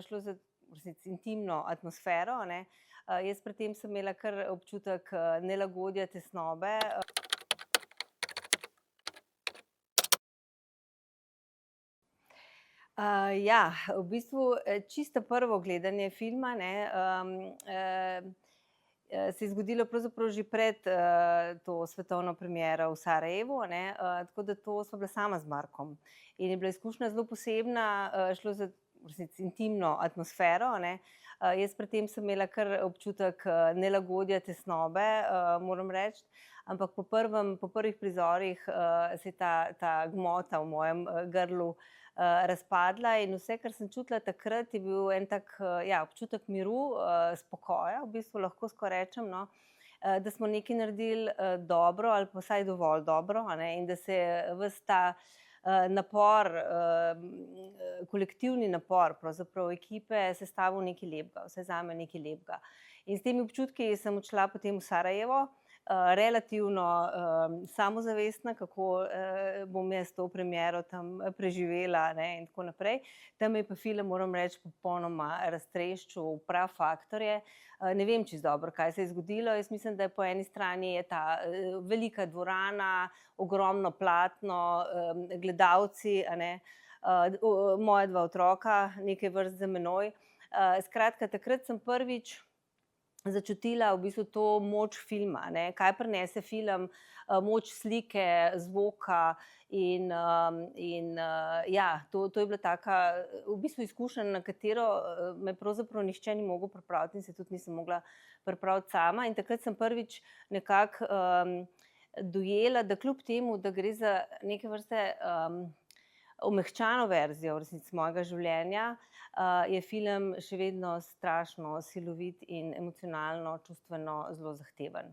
Šlo za v resnici intimno atmosfero, a ne. Jaz pri tem sem imela kar občutek, nelagodja, tesnobe. Ja, v bistvu, čisto prvo gledanje filma, ne, se je zgodilo pravzaprav že pred, to svetovno premiero v Sarajevu, a ne, tako da to sva bila sama z Markom. In je bila izkušnja zelo posebna, šlo za v resnici intimno atmosfero, a ne. Jaz pri tem sem imela kar občutek, nelagodja, tesnobe, moram reči, ampak po prvih prizorih, se je ta gmota v mojem, grlu, razpadla in vse, kar sem čutila takrat, je bil en tak, ja, občutek miru, spokoja, v bistvu lahko skoraj rečem, no, da smo nekaj naredili, dobro ali pa vsaj dovolj dobro, a ne, in da se je ves ta, napor, kolektivni napor pravzaprav ekipe sestavil nekaj lepega, vsaj zame nekaj lepega. In s temi občutki sem odšla potem v Sarajevo, relativno, samozavestna, kako, bom jaz to premiero tam preživela, ne, in tako naprej. Tam me je pa film, moram reči, popolnoma raztreščil v prafaktorje. Ne vem čisto dobro, kaj se je zgodilo. Jaz mislim, da je po eni strani je ta, velika dvorana, ogromno platno, gledalci, a ne, moja dva otroka, nekaj vrst za menoj. Skratka, takrat sem prvič začutila v bistvu to moč filma, ne, kaj prinese film, moč slike, zvoka in, ja, to je bila taka v bistvu izkušnja, na katero, me pravzaprav nihče ni mogel pripraviti in se tudi nisem mogla pripraviti sama. In takrat sem prvič nekako, dojela, da kljub temu, da gre za neke vrste, omehčano verzijo v resnici mojega življenja, je film še vedno strašno silovit in emocionalno, čustveno zelo zahteven.